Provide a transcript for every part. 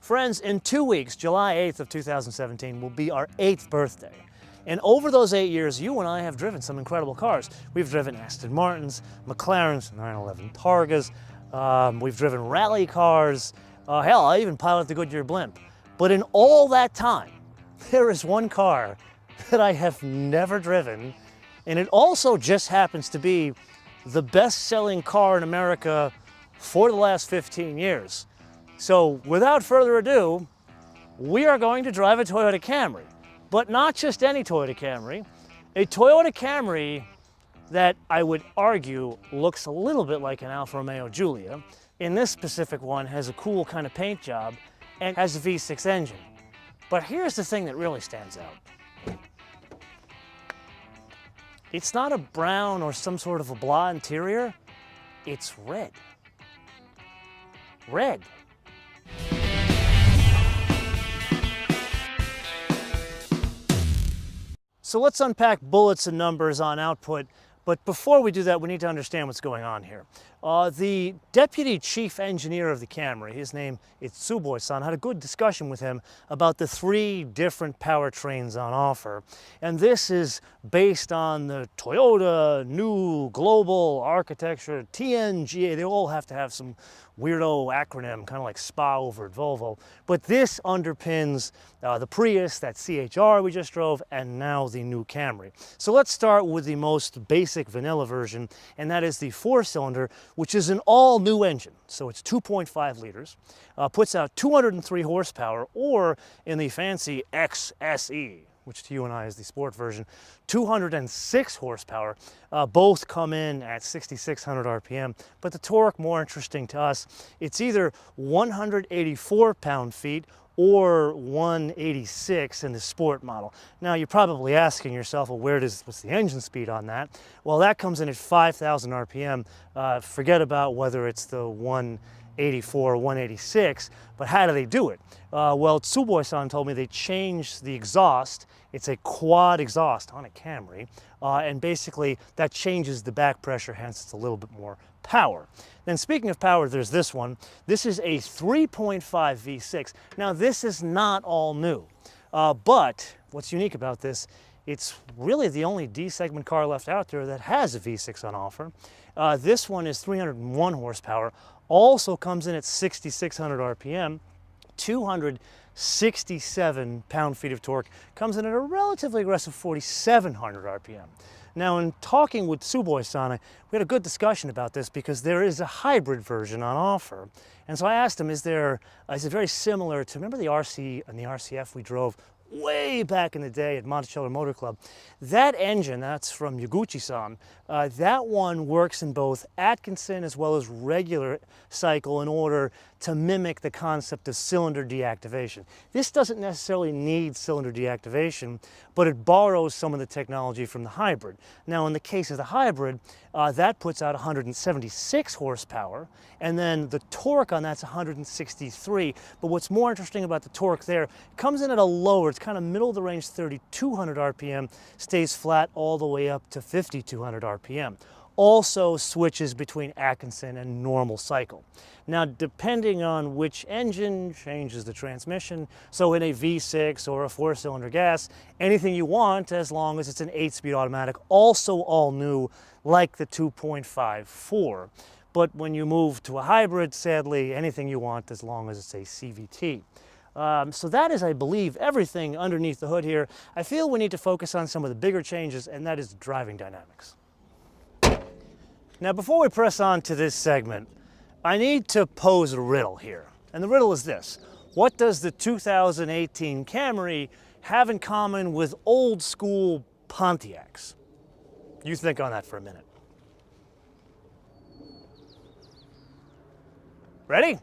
Friends, in 2 weeks, July 8th of 2017, will be our 8th birthday. And over those 8 years, you and I have driven some incredible cars. We've driven Aston Martins, McLarens, 911 Targas, we've driven rally cars, hell, I even piloted the Goodyear blimp. But in all that time, there is one car that I have never driven, and it also just happens to be the best-selling car in America for the last 15 years. So without further ado, we are going to drive a Toyota Camry, but not just any Toyota Camry, a Toyota Camry that I would argue looks a little bit like an Alfa Romeo Giulia. In this specific one, has a cool kind of paint job and has a V6 engine. But here's the thing that really stands out. It's not a brown or some sort of a blah interior, it's red. Red. So let's unpack bullets and numbers on output, but before we do that, we need to understand what's going on here. The deputy chief engineer of the Camry, his name is Tsuboi-san, had a good discussion with him about the 3 different powertrains on offer. And this is based on the Toyota New Global Architecture, TNGA. They all have to have some weirdo acronym, kind of like SPA over at Volvo. But this underpins the Prius, that CHR we just drove, and now the new Camry. So let's start with the most basic vanilla version, and that is the 4-cylinder, which is an all-new engine. So it's 2.5 liters, puts out 203 horsepower, or in the fancy XSE, which to you and I is the sport version, 206 horsepower. Both come in at 6,600 RPM, but the torque, more interesting to us, it's either 184 pound-feet or 186 in the sport model. Now you're probably asking yourself, well, what's the engine speed on that? Well, that comes in at 5,000 RPM. Forget about whether it's the 184 or 186, but how do they do it? Well, Tsuboi-san told me they changed the exhaust. It's a quad exhaust on a Camry, and basically that changes the back pressure, hence it's a little bit more power. Then speaking of power, there's this one. This is a 3.5 V6. Now this is not all new, but what's unique about this, it's really the only D-segment car left out there that has a V6 on offer. This one is 301 horsepower, also comes in at 6,600 RPM, 267 pound-feet of torque, comes in at a relatively aggressive 4,700 RPM. Now, in talking with Tsuboi-san, we had a good discussion about this because there is a hybrid version on offer. And so I asked him, is it very similar to, remember the RC and the RCF we drove way back in the day at Monticello Motor Club? That engine, that's from Yaguchi-san, that one works in both Atkinson as well as regular cycle in order to mimic the concept of cylinder deactivation. This doesn't necessarily need cylinder deactivation, but it borrows some of the technology from the hybrid. Now, in the case of the hybrid, that puts out 176 horsepower, and then the torque on that's 163. But what's more interesting about the torque there, it comes in at a lower, it's kind of middle of the range, 3,200 RPM, stays flat all the way up to 5,200 RPM. Also switches between Atkinson and normal cycle. Now, depending on which engine, changes the transmission. So in a V6 or a 4-cylinder gas, anything you want as long as it's an 8-speed automatic, also all new, like the 2.54. But when you move to a hybrid, sadly, anything you want as long as it's a CVT. So that is, I believe, everything underneath the hood here. I feel we need to focus on some of the bigger changes, and that is driving dynamics. Now, before we press on to this segment, I need to pose a riddle here. And the riddle is this: what does the 2018 Camry have in common with old school Pontiacs? You think on that for a minute. Ready?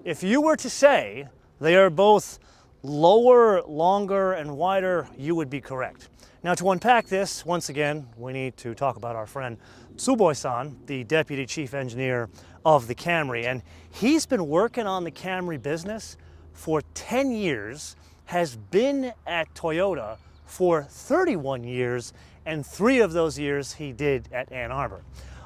If you were to say they are both lower, longer, and wider, you would be correct. Now, to unpack this, once again, we need to talk about our friend Tsuboi-san, the deputy chief engineer of the Camry. And he's been working on the Camry business for 10 years, has been at Toyota for 31 years, and 3 of those years he did at Ann Arbor.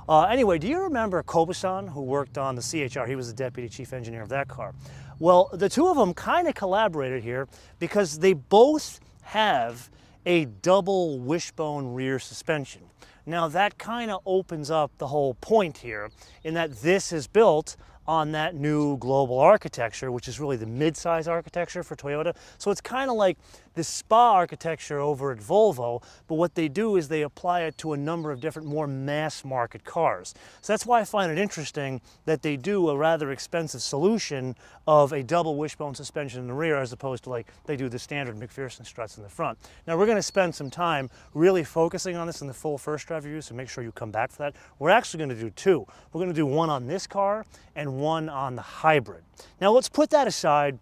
Anyway, do you remember Kobusan, who worked on the CHR? He was the deputy chief engineer of that car. Well, the two of them kind of collaborated here because they both have a double wishbone rear suspension. Now that kind of opens up the whole point here in that this is built on that new global architecture, which is really the mid-size architecture for Toyota. So it's kind of like the SPA architecture over at Volvo, but what they do is they apply it to a number of different more mass market cars. So that's why I find it interesting that they do a rather expensive solution of a double wishbone suspension in the rear as opposed to like they do the standard McPherson struts in the front. Now we're going to spend some time really focusing on this in the full first drive review, so make sure you come back for that. We're actually going to do two. We're going to do one on this car and one on the hybrid. Now let's put that aside.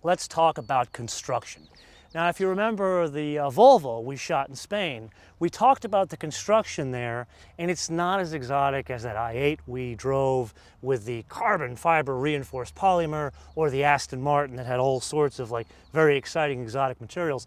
Let's talk about construction. Now, if you remember the Volvo we shot in Spain, we talked about the construction there, and it's not as exotic as that i8 we drove with the carbon fiber reinforced polymer, or the Aston Martin that had all sorts of like very exciting exotic materials.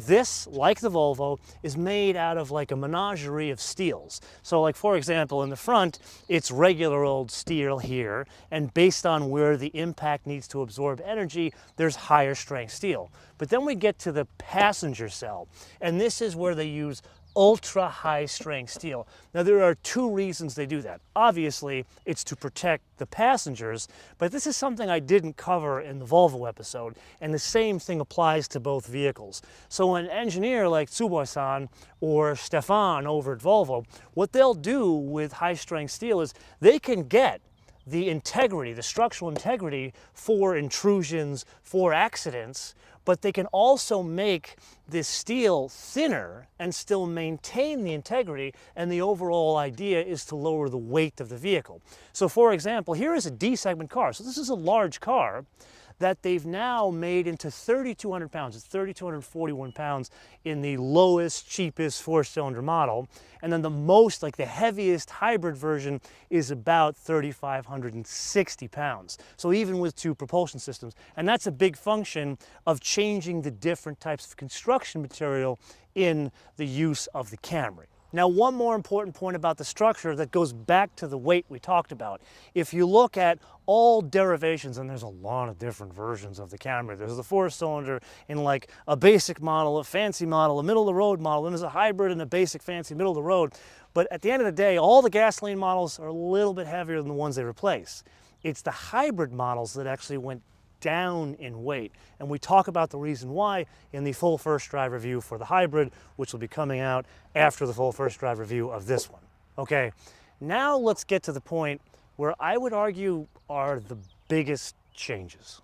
This, like the Volvo, is made out of like a menagerie of steels. So like, for example, in the front, it's regular old steel here, and based on where the impact needs to absorb energy, there's higher strength steel. But then we get to the passenger cell, and this is where they use ultra high strength steel. Now there are two reasons they do that. Obviously, it's to protect the passengers, but this is something I didn't cover in the Volvo episode, and the same thing applies to both vehicles. So an engineer like Tsuboi-san or Stefan over at Volvo, what they'll do with high strength steel is they can get the integrity, the structural integrity for intrusions, for accidents, but they can also make this steel thinner and still maintain the integrity, and the overall idea is to lower the weight of the vehicle. So for example, here is a D-segment car. So this is a large car that they've now made into 3,200 pounds. It's 3,241 pounds in the lowest, cheapest four-cylinder model. And then the most, like the heaviest hybrid version is about 3,560 pounds. So even with two propulsion systems. And that's a big function of changing the different types of construction material in the use of the Camry. Now, one more important point about the structure that goes back to the weight we talked about. If you look at all derivations, and there's a lot of different versions of the Camry. There's the four-cylinder in like a basic model, a fancy model, a middle-of-the-road model, and there's a hybrid and a basic fancy middle-of-the-road. But at the end of the day, all the gasoline models are a little bit heavier than the ones they replace. It's the hybrid models that actually went down in weight. And we talk about the reason why in the full first drive review for the hybrid, which will be coming out after the full first drive review of this one. Okay, now let's get to the point where I would argue are the biggest changes.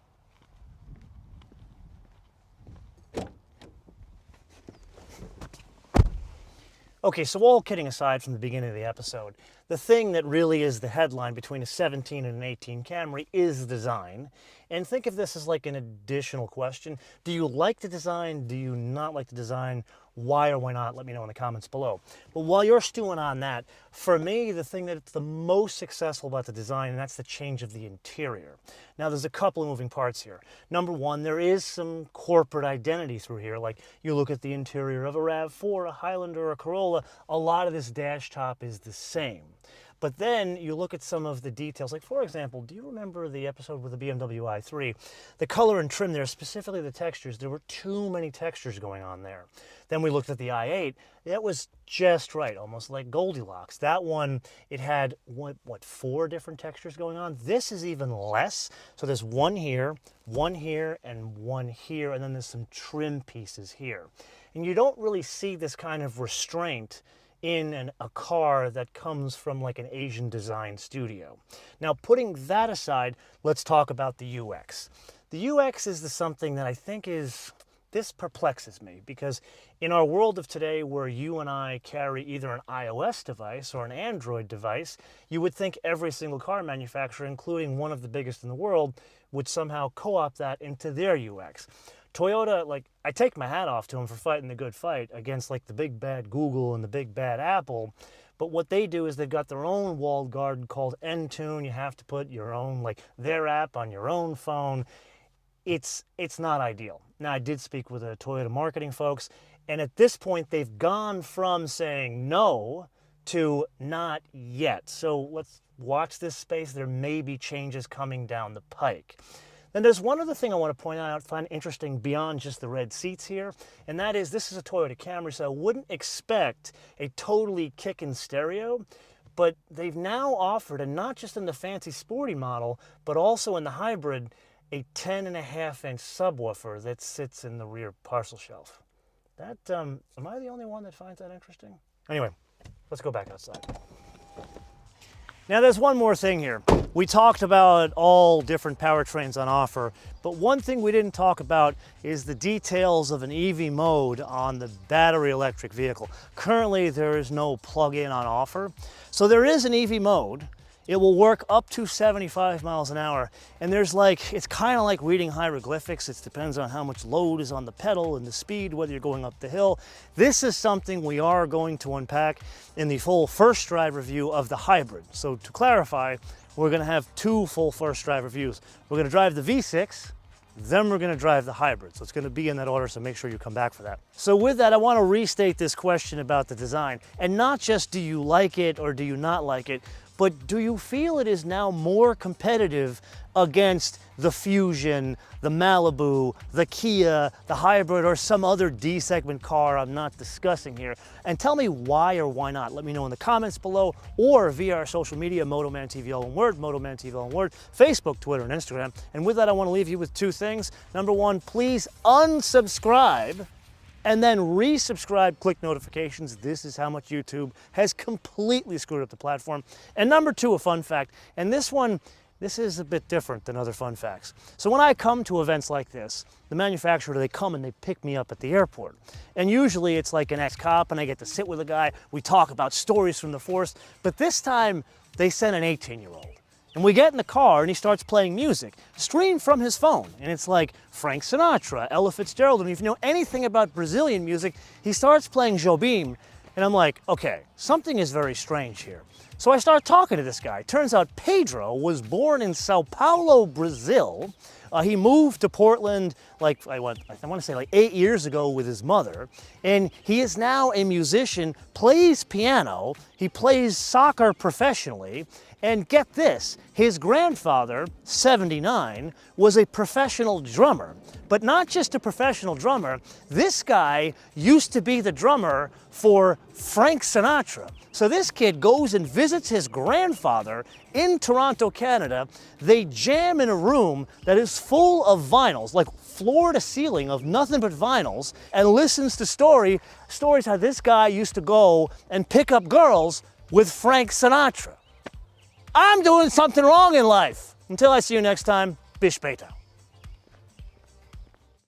Okay, so all kidding aside from the beginning of the episode, the thing that really is the headline between a 17 and an 18 Camry is design. And think of this as like an additional question. Do you like the design? Do you not like the design? Why or why not? Let me know in the comments below. But while you're stewing on that, for me, the thing that's the most successful about the design, and that's the change of the interior. Now, there's a couple of moving parts here. Number one, there is some corporate identity through here. Like, you look at the interior of a RAV4, a Highlander, or a Corolla, a lot of this dash top is the same. But then you look at some of the details, like for example, do you remember the episode with the BMW i3? The color and trim there, specifically the textures, there were too many textures going on there. Then we looked at the i8, that was just right, almost like Goldilocks. That one, it had, what, 4 different textures going on? This is even less. So there's one here, and one here, and then there's some trim pieces here. And you don't really see this kind of restraint in a car that comes from like an Asian design studio. Now, putting that aside, let's talk about the UX. The UX is something that I think this perplexes me, because in our world of today where you and I carry either an iOS device or an Android device, you would think every single car manufacturer, including one of the biggest in the world, would somehow co-opt that into their UX. Toyota, like, I take my hat off to them for fighting the good fight against like the big bad Google and the big bad Apple. But what they do is they've got their own walled garden called Entune. You have to put your own, like, their app on your own phone. It's not ideal. Now, I did speak with the Toyota marketing folks, and at this point they've gone from saying no to not yet. So let's watch this space. There may be changes coming down the pike. And there's one other thing I want to point out, find interesting beyond just the red seats here, and that is this is a Toyota Camry, so I wouldn't expect a totally kicking stereo, but they've now offered, and not just in the fancy sporty model, but also in the hybrid, a 10.5-inch subwoofer that sits in the rear parcel shelf. That, am I the only one that finds that interesting? Anyway, let's go back outside. Now there's one more thing here. We talked about all different powertrains on offer, but one thing we didn't talk about is the details of an EV mode on the battery electric vehicle. Currently there is no plug-in on offer, so there is an EV mode. It will work up to 75 miles an hour, and there's it's kind of like reading hieroglyphics. It depends on how much load is on the pedal and the speed, whether you're going up the hill. This is something we are going to unpack in the full first drive review of the hybrid. So to clarify, we're gonna have two full first drive reviews. We're gonna drive the V6, then we're gonna drive the hybrid. So it's gonna be in that order, so make sure you come back for that. So with that, I wanna restate this question about the design, and not just do you like it or do you not like it, but do you feel it is now more competitive against the Fusion, the Malibu, the Kia, the hybrid, or some other D-segment car I'm not discussing here? And tell me why or why not. Let me know in the comments below or via our social media, Motoman TV all in word, Motoman TV all in word, Facebook, Twitter, and Instagram. And with that, I want to leave you with two things. Number one, please unsubscribe and then resubscribe, click notifications. This is how much YouTube has completely screwed up the platform. And number two, a fun fact, and this is a bit different than other fun facts. So when I come to events like this, the manufacturer, they come and they pick me up at the airport. And usually it's like an ex-cop and I get to sit with a guy, we talk about stories from the force, but this time they sent an 18-year-old. And we get in the car and he starts playing music, streamed from his phone. And it's like Frank Sinatra, Ella Fitzgerald. And if you know anything about Brazilian music, he starts playing Jobim. And I'm like, okay, something is very strange here. So I start talking to this guy. Turns out Pedro was born in Sao Paulo, Brazil. He moved to Portland I want to say 8 years ago with his mother. And he is now a musician, plays piano, he plays soccer professionally. And get this, his grandfather, 79, was a professional drummer. But not just a professional drummer, this guy used to be the drummer for Frank Sinatra. So this kid goes and visits his grandfather in Toronto, Canada. They jam in a room that is full of vinyls, like floor to ceiling of nothing but vinyls, and listens to stories how this guy used to go and pick up girls with Frank Sinatra. I'm doing something wrong in life. Until I see you next time, Bish Beta.